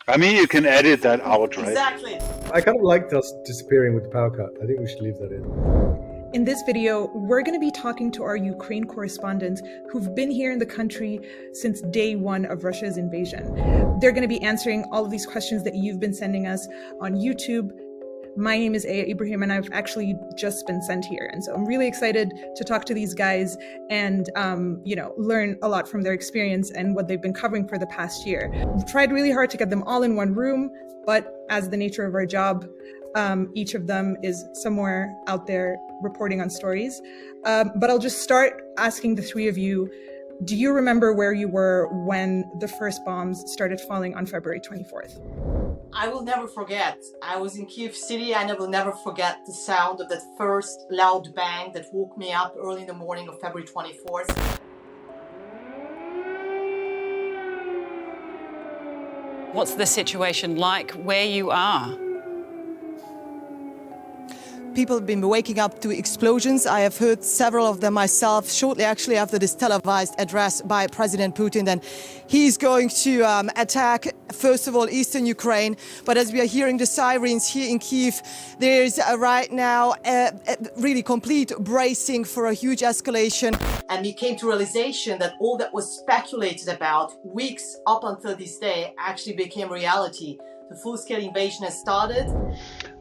I mean, you can edit that out, right? Exactly. I kind of liked us disappearing with the power cut. I think we should leave that in. In this video, we're going to be talking to our Ukraine correspondents who've been here in the country since day one of Russia's invasion. They're going to be answering all of these questions that you've been sending us on YouTube. My name is Aya Ibrahim, and I've actually just been sent here. And so I'm really excited to talk to these guys and, learn a lot from their experience and what they've been covering for the past year. We've tried really hard to get them all in one room, but as the nature of our job, each of them is somewhere out there reporting on stories. But I'll just start asking the three of you, do you remember where you were when the first bombs started falling on February 24th? I will never forget. I was in Kiev City and I will never forget the sound of that first loud bang that woke me up early in the morning of February 24th. What's the situation like where you are? People have been waking up to explosions. I have heard several of them myself shortly actually after this televised address by President Putin. Then he's going to attack, first of all, eastern Ukraine. But as we are hearing the sirens here in Kyiv, there's right now a really complete bracing for a huge escalation. And we came to realization that all that was speculated about weeks up until this day actually became reality. The full-scale invasion has started.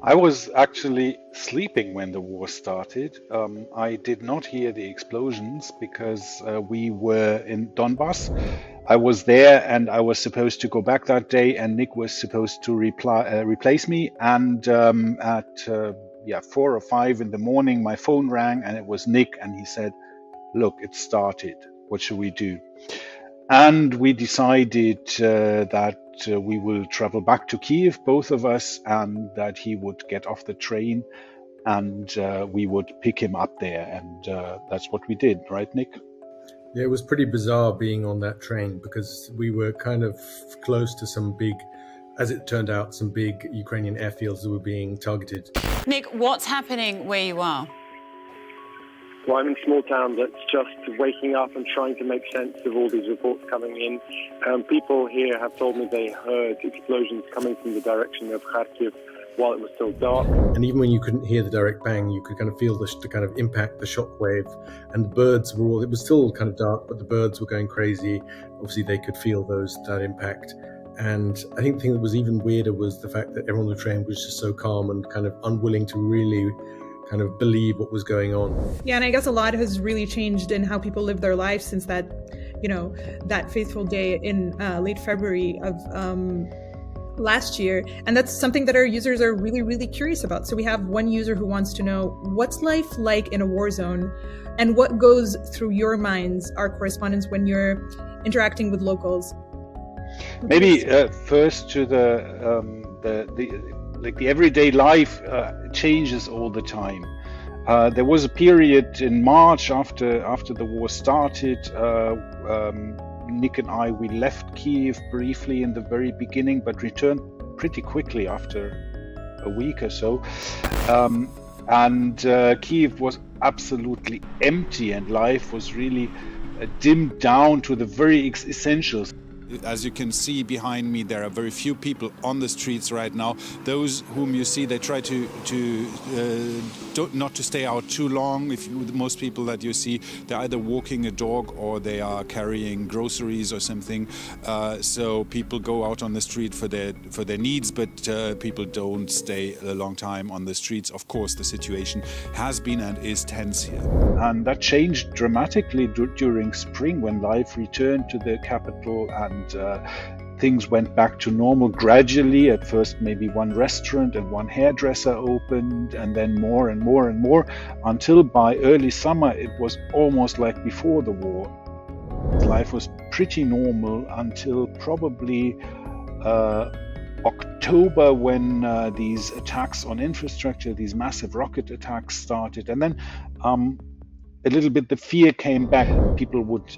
I was actually sleeping when the war started. I did not hear the explosions because we were in Donbass. I was there and I was supposed to go back that day, and Nick was supposed to replace me. And at 4 or 5 in the morning, my phone rang and it was Nick, and he said, "Look, it started. What should we do?" And we decided that we will travel back to Kiev, both of us, and that he would get off the train and we would pick him up there. And that's what we did, right, Nick? Yeah, it was pretty bizarre being on that train because we were kind of close to some big, as it turned out, some big Ukrainian airfields that were being targeted. Nick, what's happening where you are? Well, I'm in a small town that's just waking up and trying to make sense of all these reports coming in. People here have told me they heard explosions coming from the direction of Kharkiv while it was still dark. And even when you couldn't hear the direct bang, you could kind of feel the kind of impact, the shockwave, and the birds were all, it was still kind of dark, but the birds were going crazy. Obviously, they could feel that impact. And I think the thing that was even weirder was the fact that everyone on the train was just so calm and kind of unwilling to really kind of believe what was going on. Yeah, and I guess a lot has really changed in how people live their lives since that, that fateful day in late February of last year. And that's something that our users are really, really curious about. So we have one user who wants to know, what's life like in a war zone? And what goes through your minds, our correspondents, when you're interacting with locals? Maybe first to the everyday life changes all the time. There was a period in March after the war started. Nick and I, we left Kyiv briefly in the very beginning, but returned pretty quickly after a week or so. And Kyiv was absolutely empty, and life was really dimmed down to the very essentials. As you can see behind me, there are very few people on the streets right now. Those whom you see, they try not to stay out too long. Most people that you see, they're either walking a dog or they are carrying groceries or something. So people go out on the street for their needs, but people don't stay a long time on the streets. Of course, the situation has been and is tense here. And that changed dramatically during spring when life returned to the capital and things went back to normal gradually. At first, maybe one restaurant and one hairdresser opened, and then more and more and more, until by early summer it was almost like before the war. Life was pretty normal until probably October, when these attacks on infrastructure, these massive rocket attacks started. And then a little bit the fear came back. People would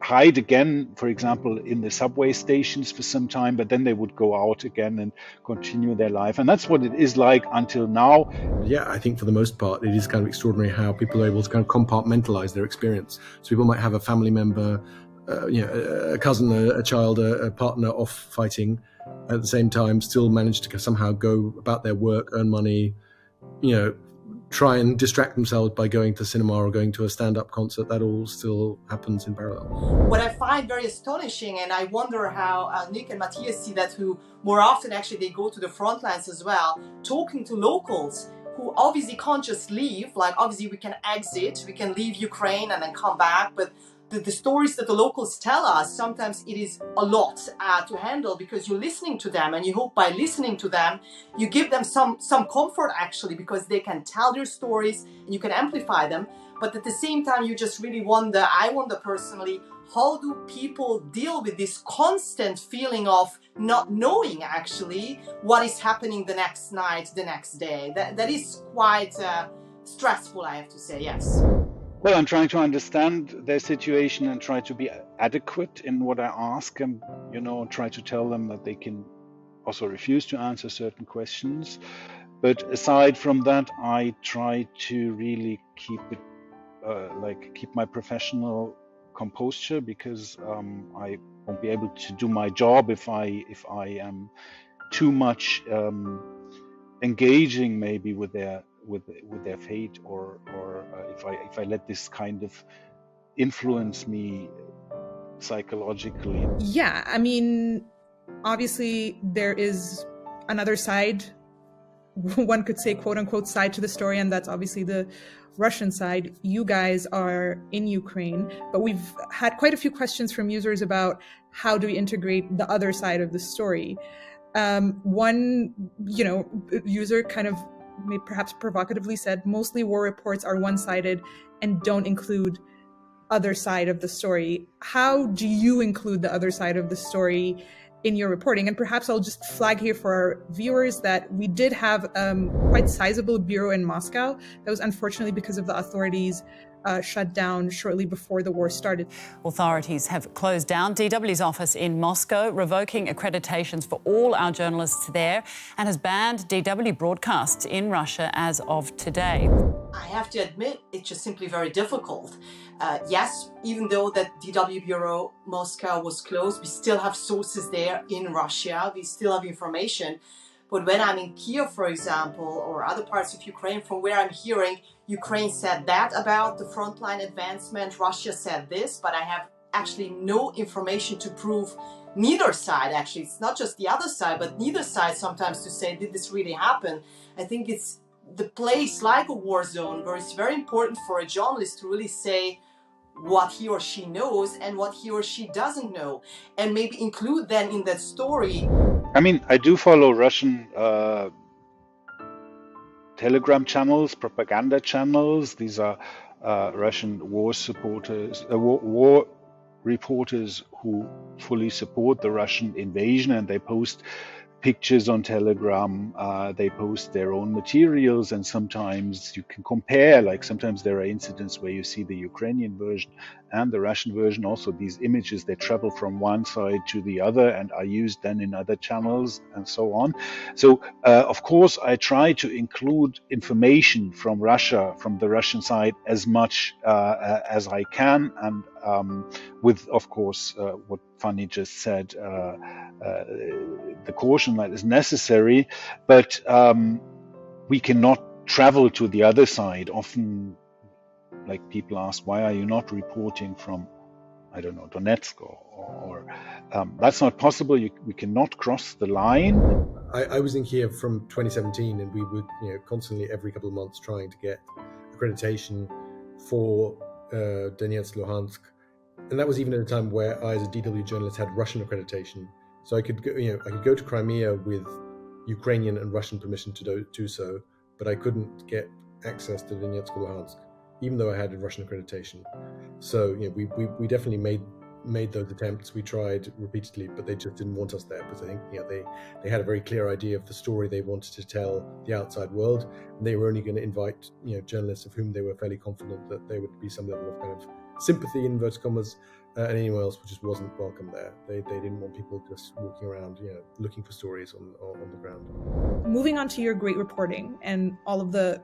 hide again, for example, in the subway stations for some time, but then they would go out again and continue their life. And that's what it is like until now. Yeah, I think for the most part, it is kind of extraordinary how people are able to kind of compartmentalize their experience. So people might have a family member, a cousin, a child, a partner off fighting, at the same time still manage to somehow go about their work, earn money, try and distract themselves by going to cinema or going to a stand-up concert. That all still happens in parallel. What I find very astonishing, and I wonder how Nick and Mathias see that, who more often actually they go to the front lines as well, talking to locals who obviously can't just leave. Like, obviously we can exit, we can leave Ukraine and then come back, but the stories that the locals tell us, sometimes it is a lot to handle, because you're listening to them, and you hope by listening to them you give them some comfort actually, because they can tell their stories and you can amplify them. But at the same time, you just really wonder, I wonder personally, how do people deal with this constant feeling of not knowing actually what is happening the next night, the next day? That is quite stressful, I have to say, yes. Well, I'm trying to understand their situation and try to be adequate in what I ask, and try to tell them that they can also refuse to answer certain questions. But aside from that, I try to really keep it keep my professional composure, because I won't be able to do my job if I am too much engaging maybe with their fate, or if I let this kind of influence me psychologically. Yeah, I mean, obviously there is another side, one could say quote unquote side to the story, and that's obviously the Russian side. You guys are in Ukraine, but we've had quite a few questions from users about how do we integrate the other side of the story. One, user kind of perhaps provocatively said, mostly war reports are one-sided and don't include other side of the story. How do you include the other side of the story in your reporting? And perhaps I'll just flag here for our viewers that we did have quite sizable bureau in Moscow that was unfortunately, because of the authorities, shut down shortly before the war started. Authorities have closed down DW's office in Moscow, revoking accreditations for all our journalists there, and has banned DW broadcasts in Russia as of today. I have to admit, it's just simply very difficult. Yes, even though that DW Bureau Moscow was closed, we still have sources there in Russia. We still have information. But when I'm in Kiev, for example, or other parts of Ukraine, from where I'm hearing, Ukraine said that about the frontline advancement, Russia said this, but I have actually no information to prove neither side. Actually, it's not just the other side, but neither side sometimes to say, did this really happen? I think it's the place like a war zone where it's very important for a journalist to really say what he or she knows and what he or she doesn't know, and maybe include then in that story. I mean, I do follow Russian Telegram channels, propaganda channels. These are Russian war supporters, war reporters who fully support the Russian invasion, and they post pictures on Telegram. They post their own materials, and sometimes you can compare. Like, sometimes there are incidents where you see the Ukrainian version and the Russian version. Also, these images, they travel from one side to the other and are used then in other channels and so on. So of course I try to include information from Russia, from the Russian side, as much as I can, and with, of course, what Fanny just said, the caution that is necessary. But we cannot travel to the other side. Often, like, people ask, why are you not reporting from, I don't know, Donetsk, or that's not possible. We cannot cross the line. I was in Kiev from 2017, and we would, constantly every couple of months trying to get accreditation for Donetsk, Luhansk, and that was even at a time where I, as a DW journalist, had Russian accreditation, so I could go to Crimea with Ukrainian and Russian permission to do so, but I couldn't get access to Donetsk or Luhansk, even though I had a Russian accreditation. So we definitely made those attempts. We tried repeatedly, but they just didn't want us there, because I think they had a very clear idea of the story they wanted to tell the outside world, and they were only going to invite journalists of whom they were fairly confident that there would be some level of kind of sympathy, in inverted commas, and anyone else just wasn't welcome there. They didn't want people just walking around looking for stories on the ground. Moving on to your great reporting and all of the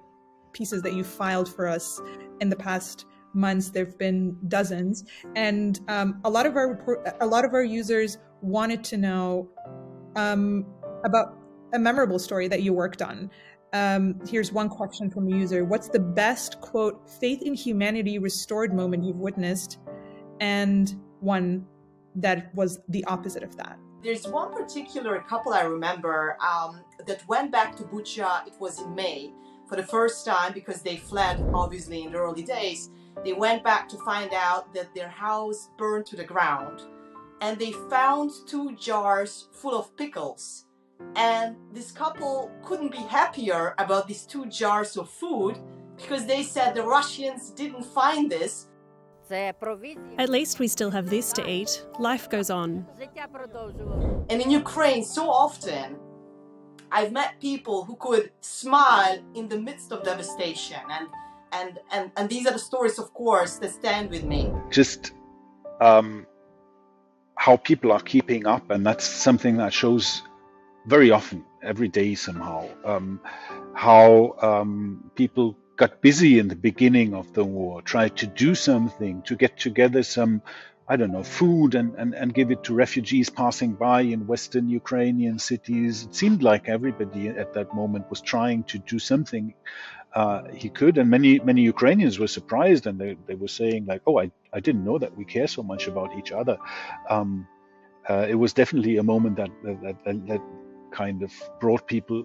pieces that you filed for us in the past months, there have been dozens, and a lot of our users wanted to know about a memorable story that you worked on. Here's one question from a user. What's the best, quote, faith in humanity restored moment you've witnessed, and one that was the opposite of that? There's one particular couple I remember that went back to Bucha. It was in May for the first time because they fled, obviously, in the early days. They went back to find out that their house burned to the ground, and they found 2 jars full of pickles. And this couple couldn't be happier about these 2 jars of food because they said the Russians didn't find this. At least we still have this to eat. Life goes on. And in Ukraine, so often, I've met people who could smile in the midst of devastation. And these are the stories, of course, that stand with me. Just how people are keeping up, and that's something that shows very often, every day somehow, how people got busy in the beginning of the war, tried to do something, to get together some, I don't know, food and give it to refugees passing by in Western Ukrainian cities. It seemed like everybody at that moment was trying to do something he could, and many Ukrainians were surprised, and they were saying like, oh, I didn't know that we care so much about each other. It was definitely a moment that kind of brought people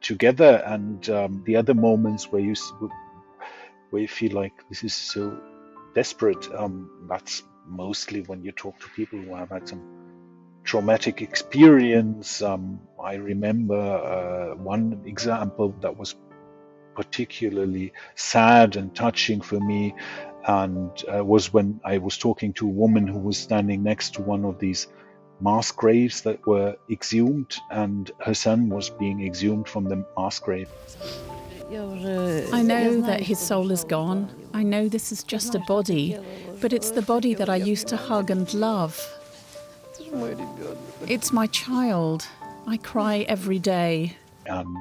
together, and the other moments where you feel like this is so desperate, that's mostly when you talk to people who have had some traumatic experience. I remember one example that was particularly sad and touching for me, and was when I was talking to a woman who was standing next to one of these mass graves that were exhumed, and her son was being exhumed from the mass grave. I know that his soul is gone. I know this is just a body, but it's the body that I used to hug and love. It's my child. I cry every day. And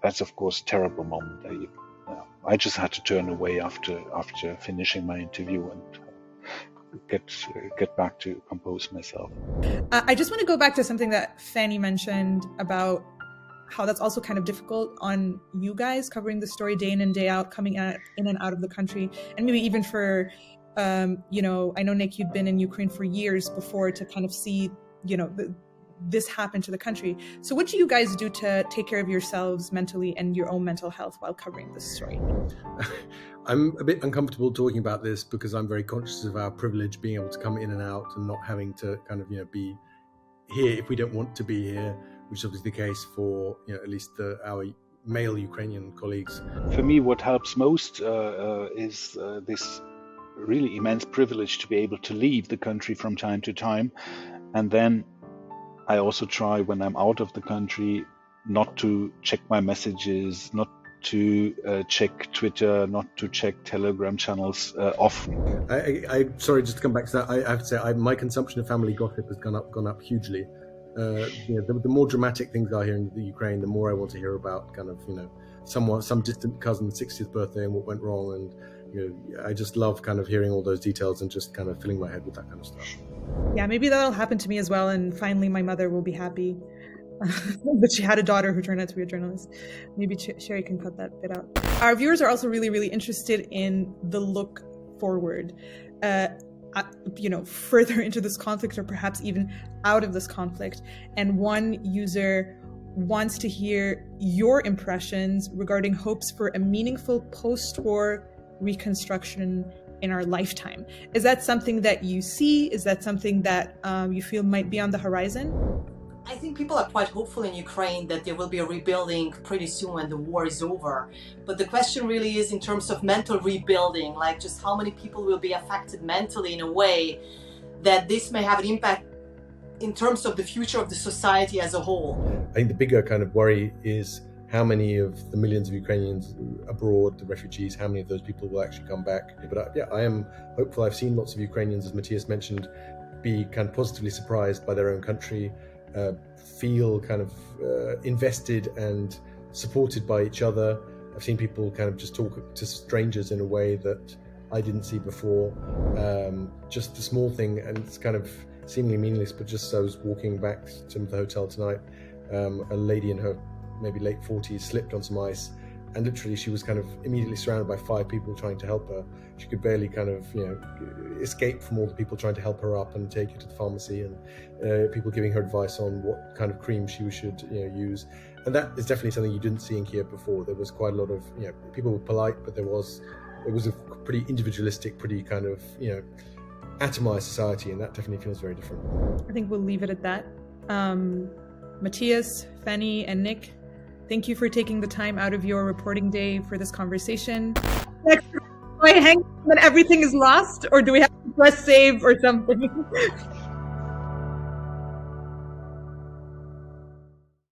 that's, of course, a terrible moment. I just had to turn away after finishing my interview and get back to compose myself. I just want to go back to something that Fanny mentioned about how that's also kind of difficult on you guys covering the story day in and day out, coming in and out of the country, and maybe even for, I know, Nick, you'd been in Ukraine for years before to kind of see, this happen to the country. So what do you guys do to take care of yourselves mentally and your own mental health while covering this story? I'm a bit uncomfortable talking about this because I'm very conscious of our privilege being able to come in and out and not having to kind of, be here if we don't want to be here, which is obviously the case for, at least our male Ukrainian colleagues. For me, what helps most is this really immense privilege to be able to leave the country from time to time. And then I also try, when I'm out of the country, not to check my messages, not to check Twitter, not to check Telegram channels often. I sorry, just to come back to that, I have to say my consumption of family gossip has gone up hugely. The more dramatic things are here in the Ukraine, the more I want to hear about kind of, some distant cousin's 60th birthday and what went wrong. And, I just love kind of hearing all those details and just kind of filling my head with that kind of stuff. Yeah, maybe that'll happen to me as well. And finally, my mother will be happy. But she had a daughter who turned out to be a journalist. Maybe Sherry can cut that bit out. Our viewers are also really, really interested in the look forward, further into this conflict, or perhaps even out of this conflict. And one user wants to hear your impressions regarding hopes for a meaningful post-war reconstruction in our lifetime. Is that something that you see? Is that something that you feel might be on the horizon? I think people are quite hopeful in Ukraine that there will be a rebuilding pretty soon when the war is over. But the question really is in terms of mental rebuilding, like just how many people will be affected mentally in a way that this may have an impact in terms of the future of the society as a whole. I think the bigger kind of worry is how many of the millions of Ukrainians abroad, the refugees, how many of those people will actually come back. But I am hopeful. I've seen lots of Ukrainians, as Mathias mentioned, be kind of positively surprised by their own country, feel kind of invested and supported by each other. I've seen people kind of just talk to strangers in a way that I didn't see before. Just a small thing, and it's kind of seemingly meaningless, but just as I was walking back to the hotel tonight, a lady in her maybe late 40s slipped on some ice, and literally she was kind of immediately surrounded by 5 people trying to help her. She could barely kind of, escape from all the people trying to help her up and take her to the pharmacy, and people giving her advice on what kind of cream she should use. And that is definitely something you didn't see in Kiev before. There was quite a lot of, people were polite, but it was a pretty individualistic, pretty kind of, atomized society, and that definitely feels very different. I think we'll leave it at that. Mathias, Fanny, and Nick, thank you for taking the time out of your reporting day for this conversation. Do I hang when everything is lost, or do we have to press save or something?